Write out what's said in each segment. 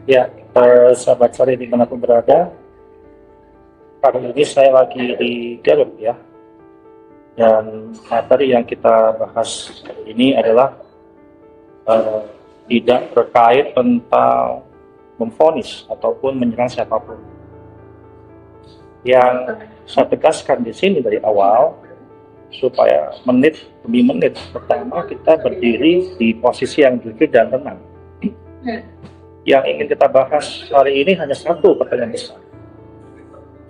Ya, sahabat sore dimanapun berada, kali ini saya lagi di Garut ya. Dan materi yang kita bahas hari ini adalah eh, tidak terkait tentang memvonis ataupun menyerang siapapun. Yang saya tegaskan di sini dari awal, supaya menit demi menit pertama kita berdiri di posisi yang jujur dan tenang. Yang ingin kita bahas hari ini hanya satu pertanyaan besar.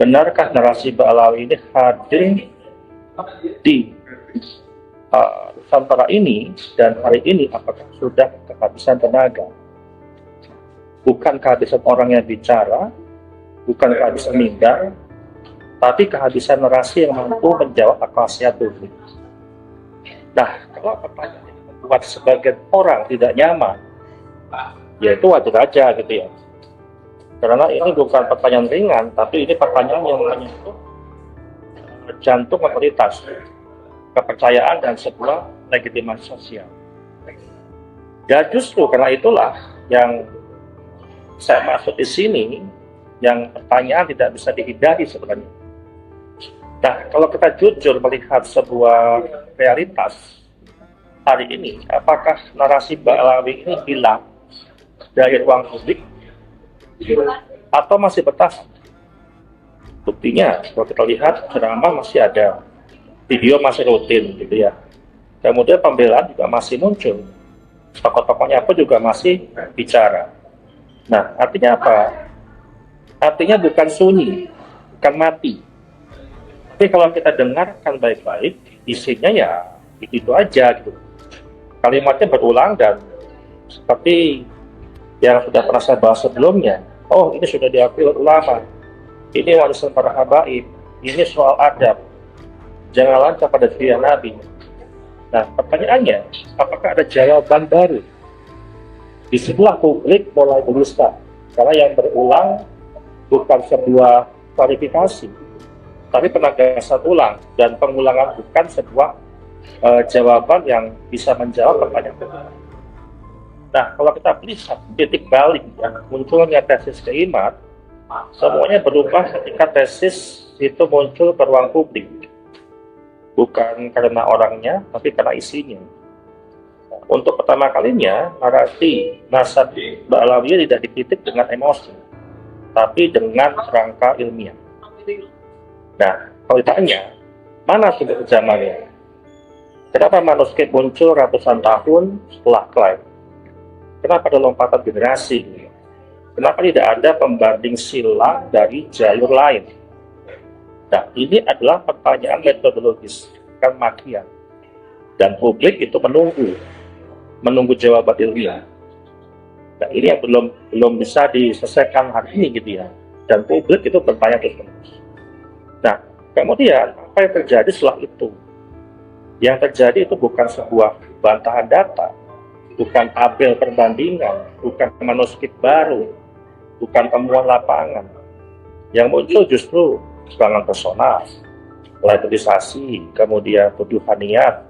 Benarkah narasi Ba'alawi ini hadir di Nusantara ini, dan hari ini apakah sudah kehabisan tenaga? Bukan kehabisan orang yang bicara, bukan kehabisan mimbar, tapi kehabisan narasi yang mampu menjawab akal sehat publik. Nah, kalau pertanyaan ini membuat sebagian orang tidak nyaman, ya itu wajar aja gitu ya. Karena ini bukan pertanyaan ringan, tapi ini pertanyaan yang menyentuh jantung otoritas, kepercayaan, dan sebuah legitimasi sosial. Ya justru karena itulah yang saya maksud di sini, yang pertanyaan tidak bisa dihindari sebenarnya. Nah, kalau kita jujur melihat sebuah realitas hari ini, apakah narasi Ba'alawi ini hilang dari ruang publik atau masih bertahan? Buktinya, kalau kita lihat ceramah masih ada, video masih rutin gitu ya. Kemudian pembelaan juga masih muncul, tokoh-tokohnya pun juga masih bicara. Nah, artinya apa? Artinya bukan sunyi, bukan mati. Tapi kalau kita dengarkan baik-baik, isinya ya itu aja gitu. Kalimatnya berulang dan seperti yang sudah pernah saya bahas sebelumnya. Oh, ini sudah diakui oleh ulama. Ini warisan para habaib. Ini soal adab. Jangan lancar pada via Nabi. Nah, pertanyaannya, apakah ada jawaban baru? Di sebelah publik mulai berusaha. Karena yang berulang bukan sebuah klarifikasi, tapi penegasan ulang, dan pengulangan bukan sebuah jawaban yang bisa menjawab pertanyaan. Nah, kalau kita lihat titik balik ya, munculnya tesis keimat, semuanya berubah ketika tesis itu muncul ke ruang publik. Bukan karena orangnya, tapi karena isinya. Untuk pertama kalinya, narasi nasab Ba'alawi tidak dikritik dengan emosi, tapi dengan kerangka ilmiah. Nah, kalau ditanya, mana sumber zamannya? Kenapa manuskrip muncul ratusan tahun setelah klaim? Kenapa ada lompatan generasi? Kenapa tidak ada pembanding silang dari jalur lain? Nah, ini adalah pertanyaan metodologis, kan makian. Dan publik itu menunggu jawaban ilmiah. Nah, ini yang belum bisa diselesaikan hari ini gitu ya. Dan publik itu bertanya terus. Nah, kemudian apa yang terjadi setelah itu? Yang terjadi itu bukan sebuah bantahan data, bukan tabel perbandingan, bukan manuskrip baru, bukan temuan lapangan. Yang muncul justru serangan personal, labelisasi, kemudian tuduhan niat,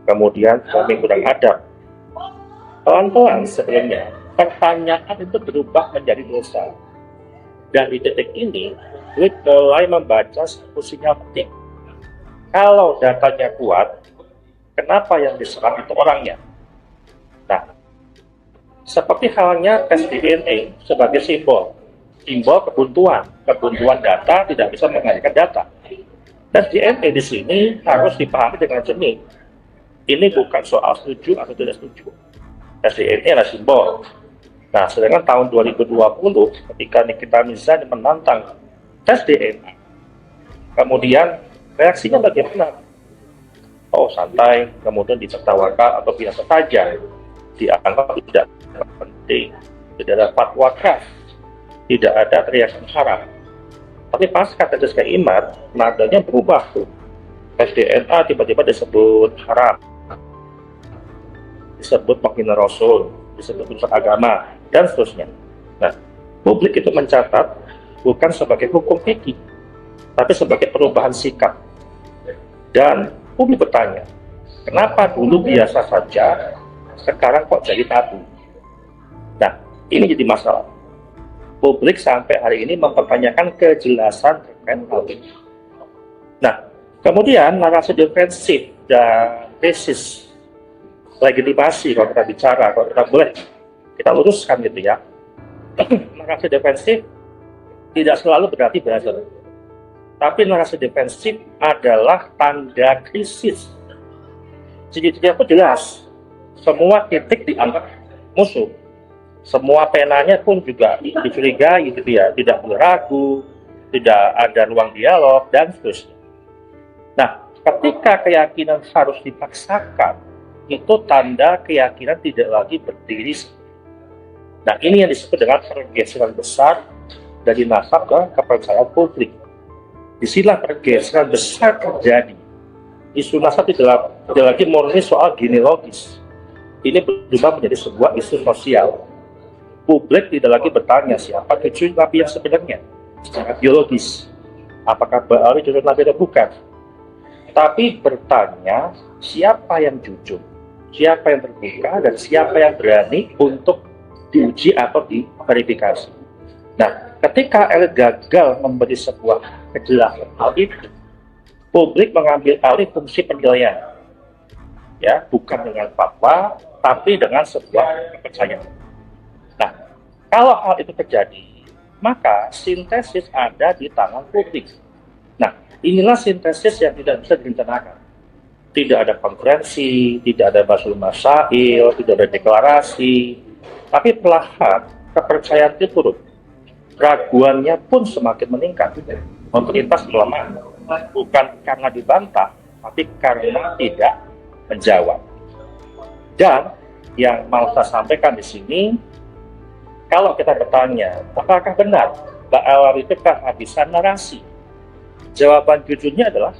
kemudian kami kurang adab. Pelan-pelan sebelumnya, pertanyaan itu berubah menjadi dosa. Dan di titik ini, publik mulai membaca satu sinyal penting. Kalau datanya kuat, kenapa yang diserang itu orangnya? Nah, seperti halnya tes DNA sebagai simbol kebuntuan data tidak bisa mengalihkan data. Tes DNA di sini harus dipahami dengan jernih. Ini bukan soal setuju atau tidak setuju. Tes DNA adalah simbol. Nah, sedangkan tahun 2020 ketika Nikita Mirzani menantang tes DNA, kemudian reaksinya bagaimana? Oh, santai, kemudian ditertawakan atau biasa saja, dianggap tidak penting, tidak ada fatwa khas, tidak ada teriakan haram. Tapi pasca tesis keimat, nadanya berubah tuh. Tes DNA tiba-tiba disebut haram, disebut menghina Rasul, disebut urusan agama, dan seterusnya. Nah, publik itu mencatat bukan sebagai hukum fikih, tapi sebagai perubahan sikap. Dan publik bertanya, kenapa dulu biasa saja, sekarang kok jadi tabu? Nah, ini jadi masalah. publik sampai hari ini mempertanyakan kejelasan terkait hal ini. Nah, kemudian narasi defensif dan tesis legitimasi, kalau kita bicara, kalau kita boleh kita luruskan gitu ya. Narasi defensif tidak selalu berarti buzzer, tapi narasi defensif adalah tanda krisis. Ciri-cirinya pun jelas, semua titik dianggap musuh, semua penanya pun juga dicurigai gitu ya, tidak ragu, tidak ada ruang dialog dan seterusnya. Nah, ketika keyakinan harus dipaksakan, itu tanda keyakinan tidak lagi berdiri. Nah, ini yang disebut dengan pergeseran besar dari nasab ke kepercayaan publik. Disinilah pergeseran besar terjadi. Isu nasab tidak lagi murni soal genealogis. Ini berubah menjadi sebuah isu sosial. Publik tidak lagi bertanya siapa cucu Nabi yang sebenarnya secara biologis. Apakah Ba'ali cucu Nabi atau bukan? Tapi bertanya siapa yang jujur, siapa yang terbuka, dan siapa yang berani untuk diuji atau diverifikasi. Nah, ketika elit gagal memberi sebuah kejelasan hal itu, publik mengambil alih fungsi penilaian, ya, bukan dengan fatwa, tapi dengan sebuah kepercayaan. Nah, kalau hal itu terjadi, maka sintesis ada di tangan publik. Nah, inilah sintesis yang tidak bisa direncanakan. Tidak ada konferensi, tidak ada basul masail, tidak ada deklarasi, tapi perlahan kepercayaan itu turun. Raguannya pun semakin meningkat. Otoritas melemah, bukan karena dibantah, tapi karena tidak menjawab. Dan yang mau saya sampaikan di sini, kalau kita bertanya, apakah benar Ba'alawi itu kehabisan narasi? Jawaban jujurnya adalah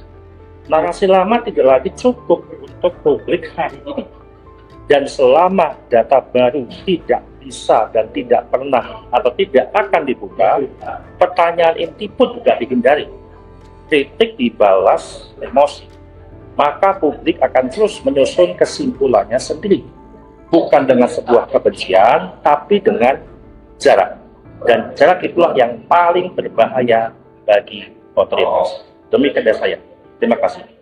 narasi lama tidak lagi cukup untuk publik hari ini. Dan selama data baru tidak bisa dan tidak pernah atau tidak akan dibuka, pertanyaan inti pun juga dihindari. Kritik dibalas emosi. Maka publik akan terus menyusun kesimpulannya sendiri. Bukan dengan sebuah kebencian, tapi dengan jarak. Dan jarak itulah yang paling berbahaya bagi otoritas. Demikian dari saya. Terima kasih.